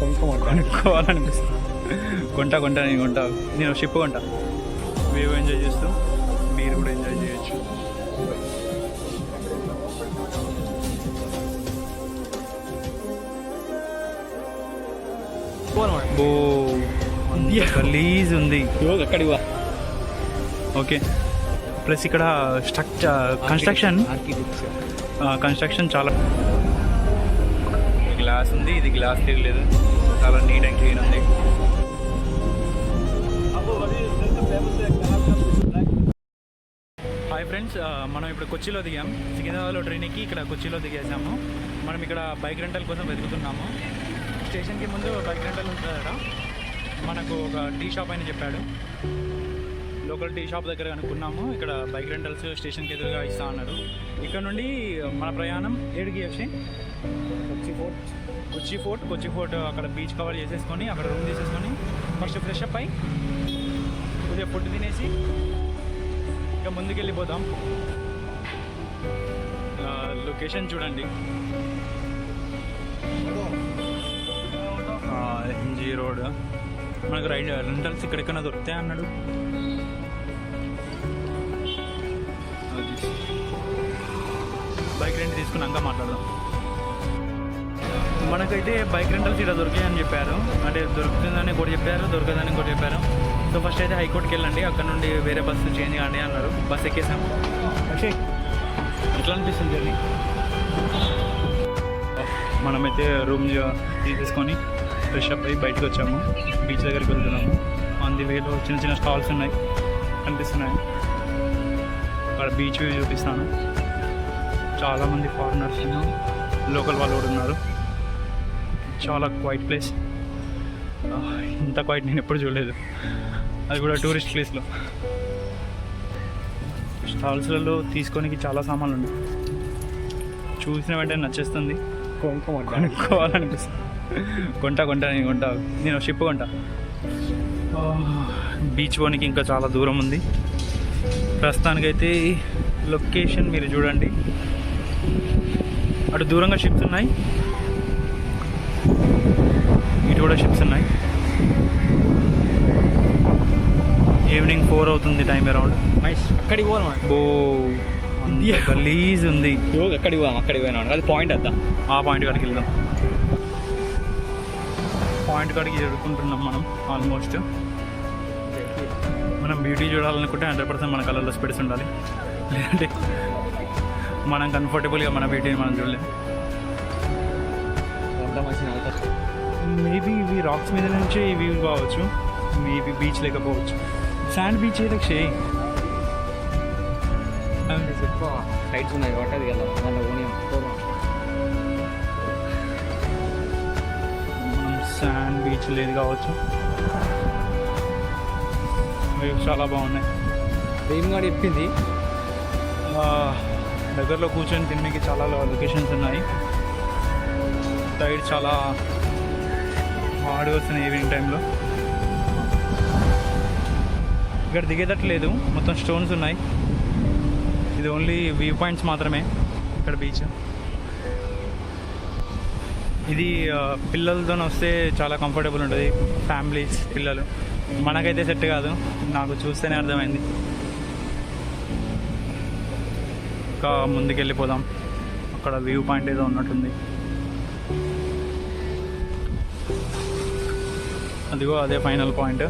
కొనుక్కోవాలనిపిస్తుంది. కొంటా నేను షిప్ కొంటా. వేవ్ ఎంజాయ్ చేస్తూ మీరు కూడా ఎంజాయ్ చేయొచ్చు. గలీజ్ ఉంది ఓకే. ప్లస్ ఇక్కడ కన్స్ట్రక్షన్ చాలా గ్లాస్ ఉంది. ఇది గ్లాస్ తిరగలేదు, చాలా నీట్ అండ్ క్లీన్ ఉంది. హాయ్ ఫ్రెండ్స్, మనం ఇప్పుడు కొచ్చిలో దిగాం. సికింద్రాబాద్లో ట్రైన్ ఎక్కి ఇక్కడ కొచ్చిలో దిగేసాము. మనం ఇక్కడ బైక్ రెంటల్ కోసం వెతుకుతున్నాము. స్టేషన్కి ముందు బైక్ రెంటల్ ఉంటుందట. మనకు ఒక టీ షాప్ అని చెప్పాడు. లోకల్ టీ షాప్ దగ్గర కనుక్కున్నాము. ఇక్కడ బైక్ రెంటల్స్ స్టేషన్కి ఎదురుగా ఇస్తా అన్నారు. ఇక్కడ నుండి మన ప్రయాణం ఏడికి వచ్చి కొచ్చి ఫోర్ట్ అక్కడ బీచ్ కవర్ చేసేసుకొని అక్కడ రూమ్ తీసేసుకొని ఫస్ట్ ఫ్రెష్ అప్ అయి కొద్దిగా ఫుడ్ తినేసి ఇంకా ముందుకు వెళ్ళిపోతాం. లొకేషన్ చూడండి, ఎంజీ రోడ్. మనకు రెంటల్స్ ఇక్కడెక్కడ దొరుకుతాయి అన్నాడు. బైక్ రెంట్ తీసుకున్నాక మాట్లాడదాం. మనకైతే బైక్ రెంటల్స్ ఇక్కడ దొరికాయి అని చెప్పారు. అంటే దొరుకుతుందని కూడా చెప్పారు, దొరకదని కూడా చెప్పారు. సో ఫస్ట్ అయితే హైకోర్టుకి వెళ్ళండి, అక్కడ నుండి వేరే బస్సు చేంజ్ కాండి అన్నారు. బస్ ఎక్కేసాం. అక్షయ్ ఎట్లా అనిపిస్తుంది జర్నీ? మనమైతే రూమ్ తీసేసుకొని ఫ్రెష్ అప్ అయ్యి బయటకు వచ్చాము. బీచ్ దగ్గరికి వెళ్తున్నాము. ఆన్ ది వేలో చిన్న చిన్న స్టాల్స్ ఉన్నాయి, కనిపిస్తున్నాయి. అక్కడ బీచ్ వ్యూ చూపిస్తాను. చాలామంది ఫారినర్స్, లోకల్ వాళ్ళు కూడా ఉన్నారు. చాలా క్వైట్ ప్లేస్. ఇంత క్వైట్ నేను ఎప్పుడు చూడలేదు, అది కూడా టూరిస్ట్ ప్లేస్లో. స్టాల్స్లలో తీసుకోనికి చాలా సామాన్లు ఉన్నాయి. చూసిన వెంటనే నచ్చేస్తుంది, కొనుక్కోవాలనిపిస్తుంది. నేను షిప్ కొంటా. బీచ్ పోనికి ఇంకా చాలా దూరం ఉంది. ప్రస్తుతానికైతే లొకేషన్ మీరు చూడండి. అటు దూరంగా షిప్స్ ఉన్నాయి, ఇటు కూడా షిప్స్ ఉన్నాయి. ఈవినింగ్ 4 అవుతుంది టైం అరౌండ్. అక్కడికి పోదాం. గలీజ్ ఉంది. అక్కడికి పోయినా అది పాయింట్ వద్దా? ఆ పాయింట్ కాడికి వెళ్దాం. పాయింట్ కాడికి జరుపుకుంటున్నాం మనం. ఆల్మోస్ట్ మనం బ్యూటీ చూడాలనుకుంటే 100% మన కలర్లో స్పెడ్స్ ఉండాలి, లేదంటే మనం కంఫర్టబుల్గా మన బ్యూటీని మనం చూడలేము. మేబీ ఇవి రాక్స్ మీద నుంచి వ్యూ కావచ్చు, మేబీ బీచ్ లేకపోవచ్చు. శాండ్ బీచ్ అయితే చేయి సైడ్స్ ఉన్నాయి కాబట్టి అది కదా శాండ్ బీచ్ లేదు కావచ్చు. వేవ్స్ చాలా బాగున్నాయి. భీమ్గాడు చెప్పింది దగ్గరలో కూర్చొని తినడానికి చాలా లొకేషన్స్ ఉన్నాయి. టైడ్ చాలా హార్డ్గా వస్తున్నాయి ఈవినింగ్ టైంలో. ఇక్కడ దిగేటట్లేదు, మొత్తం స్టోన్స్ ఉన్నాయి. ఇది ఓన్లీ వ్యూ పాయింట్స్ మాత్రమే ఇక్కడ బీచ్. ఇది పిల్లలతో వస్తే చాలా కంఫర్టబుల్ ఉంటుంది, ఫ్యామిలీస్ పిల్లలు. మనకైతే సెట్ కాదు, నాకు చూస్తేనే అర్థమైంది. ఇంకా ముందుకెళ్ళిపోదాం. అక్కడ వ్యూ పాయింట్ ఏదో ఉన్నట్టుంది, అదిగో అదే ఫైనల్ పాయింట్.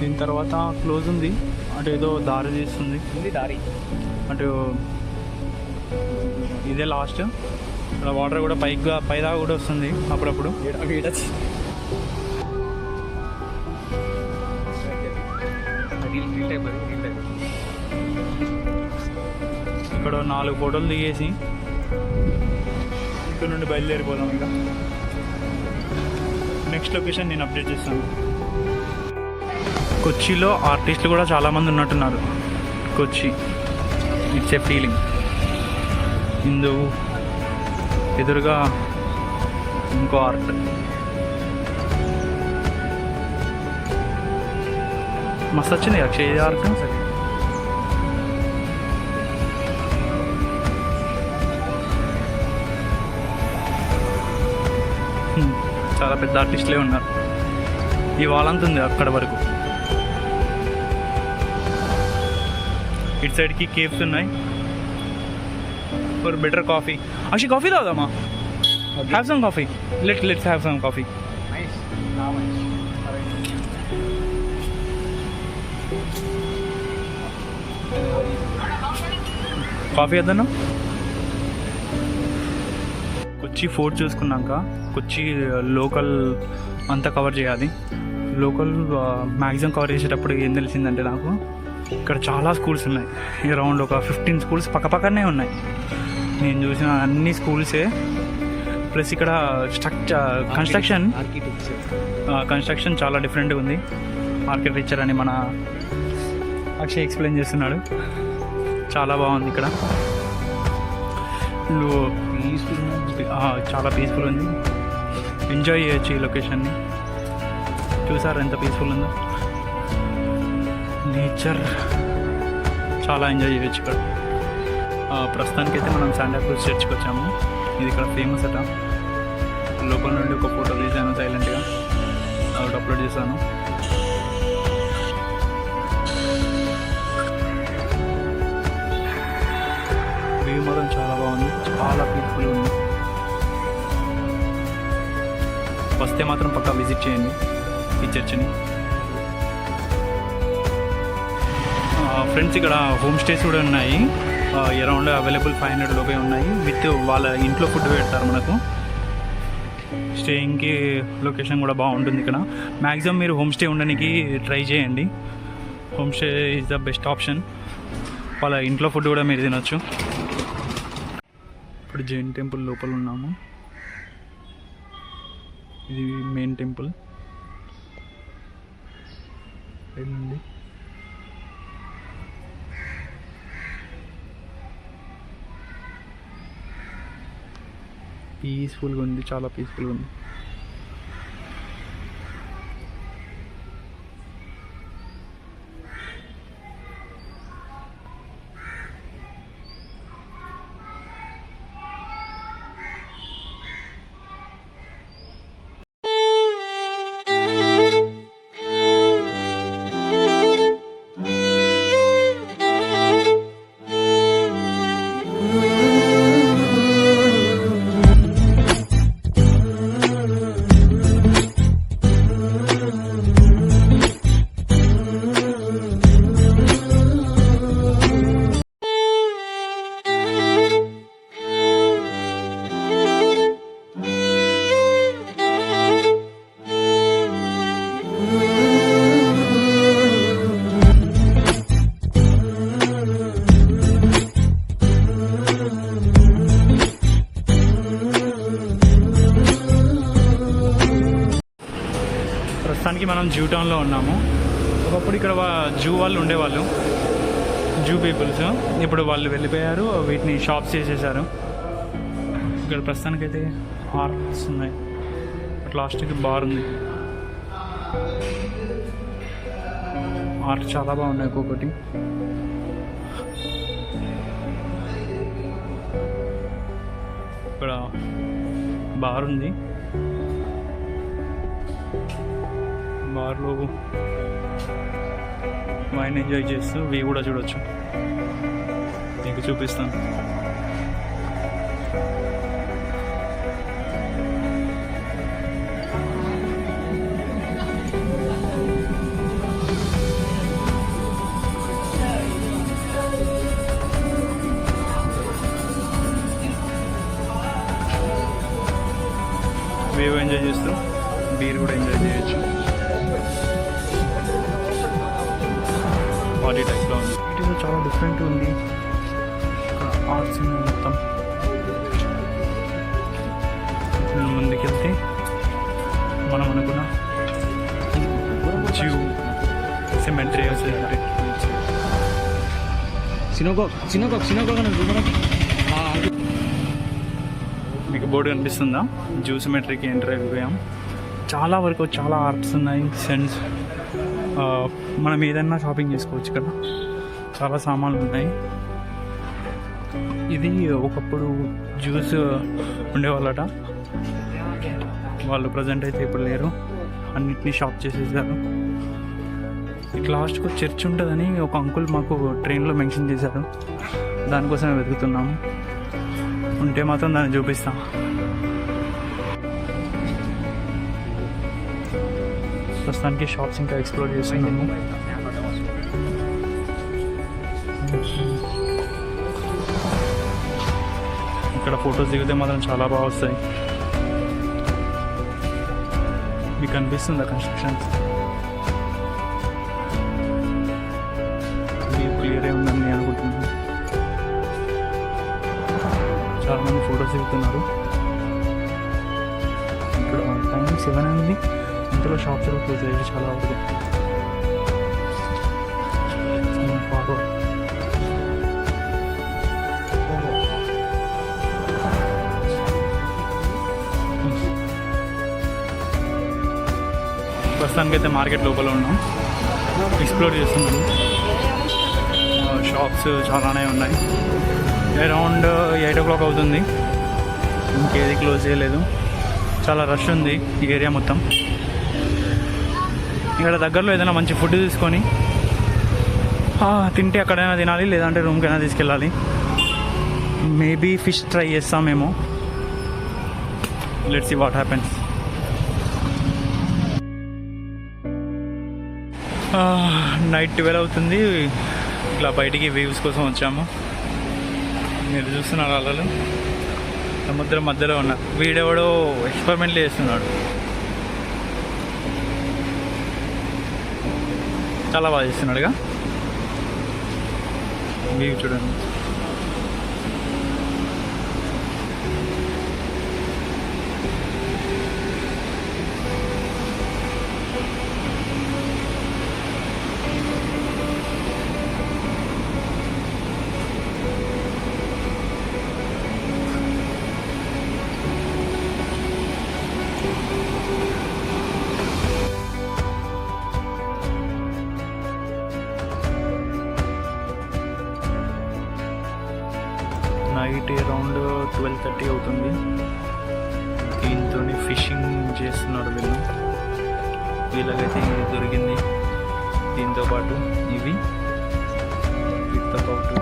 దీని తర్వాత క్లోజ్ ఉంది, అటు ఏదో దారి తీస్తుంది. దారి అటు ఇదే లాస్ట్. ఇక్కడ వాటర్ కూడా పైదాకా కూడా వస్తుంది అప్పుడప్పుడు. ఇక్కడ 4 ఫోటోలు దిగేసి ఇక్కడ నుండి బయలుదేరిపోదాం. ఇక నెక్స్ట్ లొకేషన్ నేను అప్డేట్ చేస్తాను. కొచ్చిలో ఆర్టిస్టులు కూడా చాలామంది ఉన్నట్టున్నారు. కొచ్చి ఇట్స్ ఏ ఫీలింగ్. ఇందు ఎదురుగా ఇంకో ఆర్ట్. మస్తు వచ్చింది అక్షయ్ ఆర్ట్. చాలా పెద్ద ఆర్టిస్టులే ఉన్నారు. ఈ వాల్ అంతా ఉంది అక్కడ వరకు. ఇటు సైడ్కి కేవ్స్ ఉన్నాయి. For better coffee. Akshay coffee తాగుదామా? Have some coffee. Let's have some coffee. Coffee వద్దన్నా. కొచ్చి ఫోర్ట్ చూసుకున్నాక కొచ్చి లోకల్ అంతా కవర్ చేయాలి. లోకల్ మ్యాక్సిమం కవర్ చేసేటప్పుడు ఏం తెలిసిందంటే నాకు ఇక్కడ చాలా స్కూల్స్ ఉన్నాయి. అరౌండ్ ఒక 15 స్కూల్స్ పక్కపక్కనే ఉన్నాయి. నేను చూసిన అన్ని స్కూల్సే. ప్లస్ ఇక్కడ కన్స్ట్రక్షన్ చాలా డిఫరెంట్గా ఉంది. ఆర్కిటెక్చర్ అని మన అక్షయ్ ఎక్స్ప్లెయిన్ చేస్తున్నాడు. చాలా బాగుంది ఇక్కడ. చాలా పీస్ఫుల్ ఉంది. ఎంజాయ్ చేయొచ్చు ఈ లొకేషన్ని. చూసారు ఎంత పీస్ఫుల్ ఉందో. నేచర్ చాలా ఎంజాయ్ చేయొచ్చు ఇక్కడ. ప్రస్తుతానికైతే మనం శాంటాక్రూజ్ చర్చ్కి వచ్చాము. ఇది ఇక్కడ ఫేమస్ అట. లోపల నుండి ఒక ఫోటో తీసాను సైలెంట్గా, ఒకటి అప్లోడ్ చేశాను. వ్యూ మాత్రం చాలా బాగుంది, చాలా పీస్ఫుల్గా ఉంది. వస్తే మాత్రం పక్కా విజిట్ చేయండి ఈ చర్చిని. ఫ్రెండ్స్ ఇక్కడ హోమ్ స్టేస్ కూడా ఉన్నాయి. అరౌండ్ అవైలబుల్ 500 లోపే ఉన్నాయి. విత్ వాళ్ళ ఇంట్లో ఫుడ్ పెడతారు మనకు. స్టేయింగ్కి లొకేషన్ కూడా బాగుంటుంది ఇక్కడ. మ్యాక్సిమం మీరు హోమ్ స్టే ఉండడానికి ట్రై చేయండి. Home stay is the best option. వాళ్ళ ఇంట్లో ఫుడ్ కూడా మీరు తినొచ్చు. ఇప్పుడు జైన్ టెంపుల్ లోపల ఉన్నాము. ఇది మెయిన్ టెంపుల్. వెళ్ళండి. పీస్ఫుల్గా ఉంది, చాలా పీస్ఫుల్గా ఉంది. ప్రస్తుతానికి మనం జూ టౌన్లో ఉన్నాము. ఒకప్పుడు ఇక్కడ జూ వాళ్ళు ఉండేవాళ్ళు, జూ పీపుల్స్. ఇప్పుడు వాళ్ళు వెళ్ళిపోయారు, వీటిని షాప్స్ చేసేసారు. ఇక్కడ ప్రస్తుతానికైతే ఆర్ట్స్ ఉన్నాయి. లాస్ట్కి బార్ ఉంది. ఆర్ట్ చాలా బాగున్నాయి ఒక్కొక్కటి. ఇక్కడ బార్ ఉంది. బార్లో వైన్ ఎంజాయ్ చేస్తూ వ్యూ కూడా చూడొచ్చు. మీకు చూపిస్తాను. వ్యూ ఎంజాయ్ చేస్తూ బీర్ కూడా ఎంజాయ్ చేయొచ్చు. బాడీ టైప్లో ఉంది. ఇటు చాలా డిఫరెంట్ ఉంది. ఆర్ట్స్ మొత్తం. ముందుకెళ్తే మనం అనుకున్న జూ సిమెంట్రీ మీకు బోర్డు కనిపిస్తుందా? జూ సిమెట్రీకి ఎంటర్ అయిపోయాం. చాలా వరకు చాలా ఆర్ట్స్ ఉన్నాయి. సెన్స్ మనం ఏదైనా షాపింగ్ చేసుకోవచ్చు ఇక్కడ. చాలా సామాన్లు ఉన్నాయి. ఇది ఒకప్పుడు జ్యూస్ ఉండేవాళ్ళట. వాళ్ళు ప్రజెంట్ అయితే ఇప్పుడు లేరు, అన్నిటినీ షాప్ చేసేసారు. ఇట్లా లాస్ట్కు చర్చ్ ఉంటుందని ఒక అంకుల్ మాకు ట్రైన్లో మెన్షన్ చేశారు, దానికోసమే వెతుకుతున్నాము. ఉంటే మాత్రం దాన్ని చూపిస్తాం. ప్రస్తుతానికి షాప్స్ ఇంకా ఎక్స్ప్లోర్ చేస్తున్నాము. ఇక్కడ ఫొటోస్ దిగితే మాత్రం చాలా బాగా వస్తాయి. మీకు కనిపిస్తుంది కన్స్ట్రక్షన్స్ క్లియరే ఉందని నేను అనుకుంటున్నాను. చాలామంది ఫొటోస్ దిగుతున్నారు. ఇక్కడ టైం 7 అయింది, ఇంతలో షాప్స్ కూడా క్లోజ్ అయ్యేది చాలా వరకు. ప్రస్తుతానికి అయితే మార్కెట్ లోపల ఉన్నాం, ఎక్స్ప్లోర్ చేస్తున్నాము. షాప్స్ చాలానే ఉన్నాయి. అరౌండ్ 8 o'clock అవుతుంది, ఇంకేది క్లోజ్ చేయలేదు. చాలా రష్ ఉంది ఈ ఏరియా మొత్తం. ఇక్కడ దగ్గరలో ఏదైనా మంచి ఫుడ్ తీసుకొని తింటే అక్కడైనా తినాలి, లేదంటే రూమ్కైనా తీసుకెళ్ళాలి. మేబీ ఫిష్ ట్రై చేస్తామేమో. Let's see what happens. Night 12 అవుతుంది. ఇట్లా బయటికి వ్యూస్ కోసం వచ్చాము. మీరు చూస్తున్నారు అలలు సముద్రం మధ్యలో ఉన్నారు. వీడెవడో ఎక్స్పెరిమెంట్లు చేస్తున్నాడు, చాలా బాగా చేస్తున్నాడుగా. వ్యూ చూడండి. నైట్ అరౌండ్ 12:30 అవుతుంది. దీంతో ఫిషింగ్ చేస్తున్నారు వీళ్ళు. వీళ్ళకైతే ఇది దొరికింది. దీంతో పాటు ఇవి వీటితో పాటు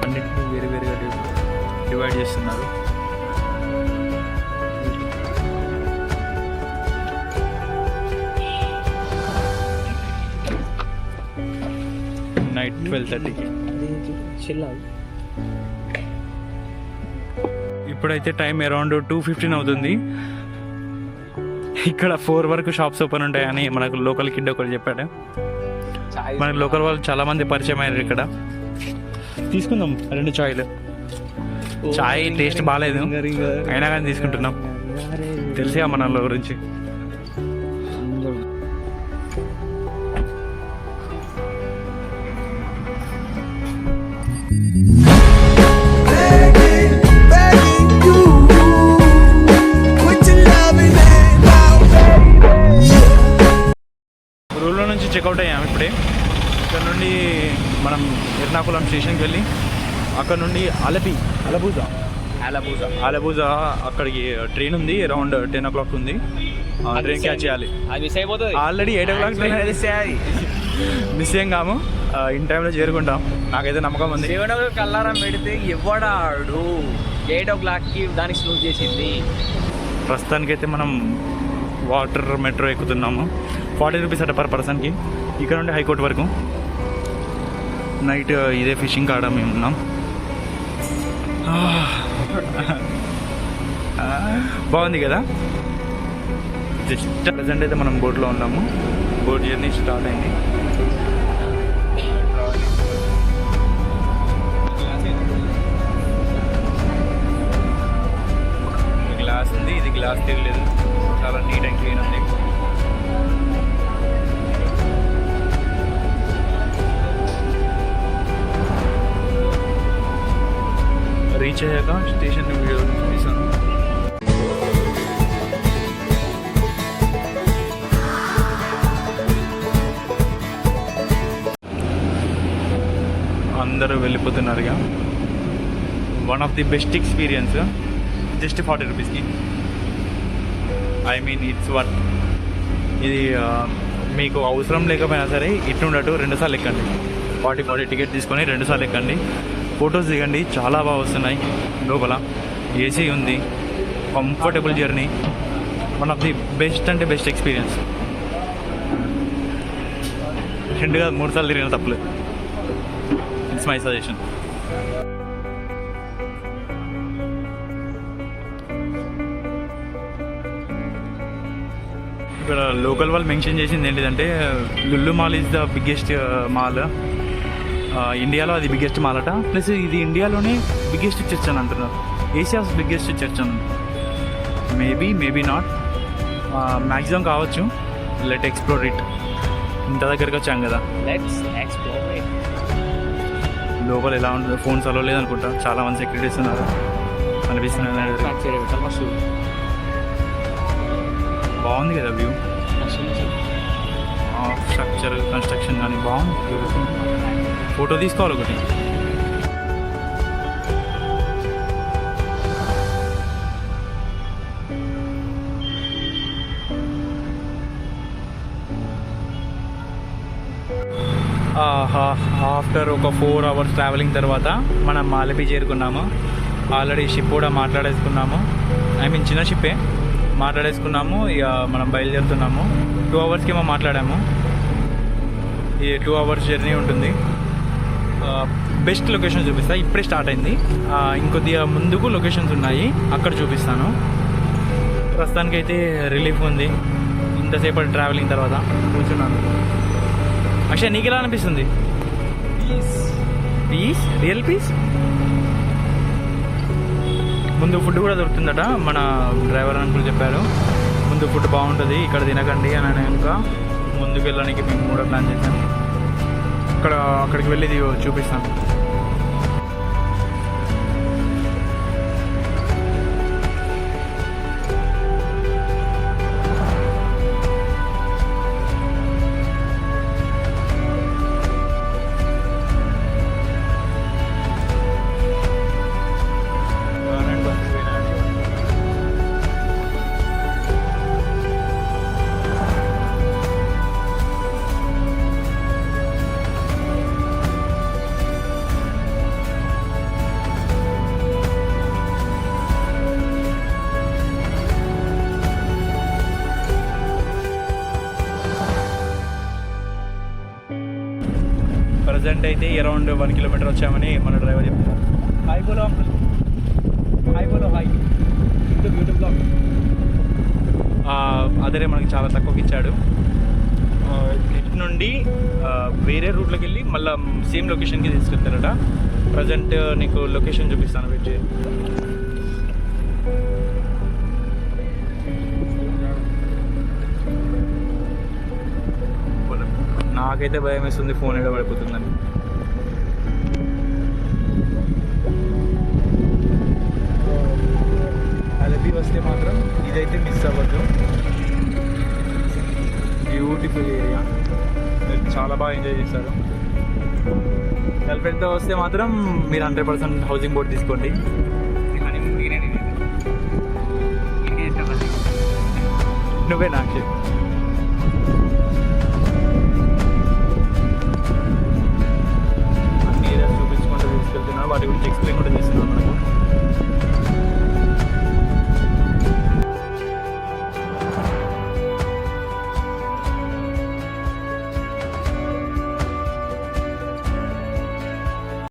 అన్నింటినీ వేరువేరుగా డివైడ్ చేస్తున్నారు. నైట్ 12:30. ఇప్పుడైతే టైం అరౌండ్ 2:15 అవుతుంది. ఇక్కడ 4 వరకు షాప్స్ ఓపెన్ ఉంటాయని మనకు లోకల్ కిడ్ ఒకటి చెప్పాడు. మనకు లోకల్ వాళ్ళు చాలా మంది పరిచయం అయ్యారు ఇక్కడ. తీసుకుందాం 2 చాయ్లు. చాయ్ టేస్ట్ బాగాలేదు అయినా కానీ తీసుకుంటున్నాం, తెలిసిగా మన గురించి. రూల్లో నుంచి చెక్అవుట్ అయ్యాము ఇప్పుడే. ఇక్కడ నుండి మనం ఎర్నాకుళం స్టేషన్కి వెళ్ళి అక్కడ నుండి అలబూజా అక్కడికి ట్రైన్ ఉంది. అరౌండ్ 10 o'clock ఉంది. ట్రైన్ క్యాచ్ చేయాలి. ఆల్రెడీ 8 o'clock ట్రైన్ మిస్ ఏం కాము, ఇన్ టైంలో చేరుకుంటాం. నాకైతే నమ్మకం ఉంది. 7 o'clock అల్లారం పెడితే ఎవడాడు 8 o'clockకి దానికి స్లో చేసింది. ప్రస్తుతానికైతే మనం వాటర్ మెట్రో ఎక్కుతున్నాము. 40 rupees అట పర్ పర్సన్కి. ఇక్కడ నుండి హైకోర్టు వరకు. నైట్ ఇదే ఫిషింగ్ కాడ మేము ఉన్నాం. బాగుంది కదా. జస్ట్ ప్రజెంట్ అయితే మనం బోట్లో ఉన్నాము. బోట్ జర్నీ స్టార్ట్ అయింది. గ్లాస్ ఉంది, ఇది గ్లాస్ తిరగలేదు, చాలా నీట్ అండ్ క్లీన్ ఉంది. రీచ్ అయ్యాక స్టేషన్ వీడియో చూపిస్తాను. అందరూ వెళ్ళిపోతున్నారుగా. One of the best experience. Just 40 రూపీస్కి ఐ మీన్ ఇట్స్ వర్త్. ఇది మీకు అవసరం లేకపోయినా సరే ఇట్లుండటు 2 సార్లు ఎక్కండి. 40 టికెట్ తీసుకొని 2 సార్లు ఎక్కండి. ఫొటోస్ దిగండి, చాలా బాగా వస్తున్నాయి. లోపల ఏసీ ఉంది, comfortable journey, one of the best అంటే బెస్ట్ ఎక్స్పీరియన్స్. 2 కాదు 3 సార్లు తిరిగిన తప్పలేదు. It's my suggestion. ఇక్కడ లోకల్ వాళ్ళు మెన్షన్ చేసింది ఏంటిదంటే Lulu mall is the biggest mall ఇండియాలో, అది బిగ్గెస్ట్ మాల్ అట. ప్లస్ ఇది ఇండియాలోనే బిగ్గెస్ట్ చర్చ్ అని అంటున్నారు. ఏషియాస్ బిగ్గెస్ట్ చర్చ్ అని. మేబీ నాట్, మ్యాక్సిమం కావచ్చు. Let explore it. ఇంత దగ్గరికి వచ్చాం కదా, లెట్స్ ఎక్స్ప్లోర్ ఇట్. లోపల ఎలా ఉంటుంది, ఫోన్స్ అలో లేదనుకుంటా. చాలా మంది సెక్యూరిటీస్ ఉన్నారు అనిపిస్తున్నారు. బాగుంది కదా వ్యూ, స్ట్రక్చర్ కన్స్ట్రక్షన్ కానీ బాగుంది. ఫోటో తీసుకోవాలి ఒకటి. ఆఫ్టర్ ఒక 4 అవర్స్ ట్రావెలింగ్ తర్వాత మనం మాలబీ చేరుకున్నాము. ఆల్రెడీ షిప్ కూడా మాట్లాడేసుకున్నాము. ఐ మీన్ చిన్న షిప్పే మాట్లాడేసుకున్నాము. ఇక మనం బయలుదేరుతున్నాము. 2 అవర్స్కి ఏమో మాట్లాడాము. ఈ 2 అవర్స్ జర్నీ ఉంటుంది. బెస్ట్ లొకేషన్ చూపిస్తా. ఇప్పుడే స్టార్ట్ అయింది. ఇంకొద్దిగా ముందుకు లొకేషన్స్ ఉన్నాయి, అక్కడ చూపిస్తాను. ప్రస్తుతానికైతే రిలీఫ్ ఉంది. ఇంతసేపటి ట్రావెలింగ్ తర్వాత కూర్చున్నాను. అక్షయ్, నీకు ఎలా అనిపిస్తుంది? Peace, real peace. ముందు ఫుడ్ కూడా దొరుకుతుందట. మన డ్రైవర్ అంకుల్ చెప్పారు ముందు ఫుడ్ బాగుంటుంది, ఇక్కడ తినకండి అని. ఇంకా ముందుకు వెళ్ళడానికి మేము కూడా ప్లాన్ చేశాం. అక్కడికి వెళ్ళి చూపిస్తాను. ప్రజెంట్ అయితే అరౌండ్ 1 కిలోమీటర్ వచ్చామని మన డ్రైవర్ చెప్తారు. హాయ్ బోలో అంకుల్, హాయ్ బోలో, హాయ్. యూట్యూబ్ బ్లాగ్ అదే మనకి చాలా తక్కువకి ఇచ్చాడు. ఇటు నుండి వేరే రూట్లోకి వెళ్ళి మళ్ళీ సేమ్ లొకేషన్కి తీసుకెళ్తారట. ప్రజెంట్ నీకు లొకేషన్ చూపిస్తాను, వెయిట్ చేయి. నాకైతే భయం వేస్తుంది ఫోన్ ఎక్కడ పడిపోతుందని. అలబీ వస్తే మాత్రం ఇదైతే మిస్ అవ్వద్దు. బ్యూటిఫుల్ ఏరియా, చాలా బాగా ఎంజాయ్ చేస్తారు. గర్ల్ ఫ్రెండ్తో వస్తే మాత్రం మీరు 100% హౌసింగ్ బోట్ తీసుకోండి. నువ్వే నాకు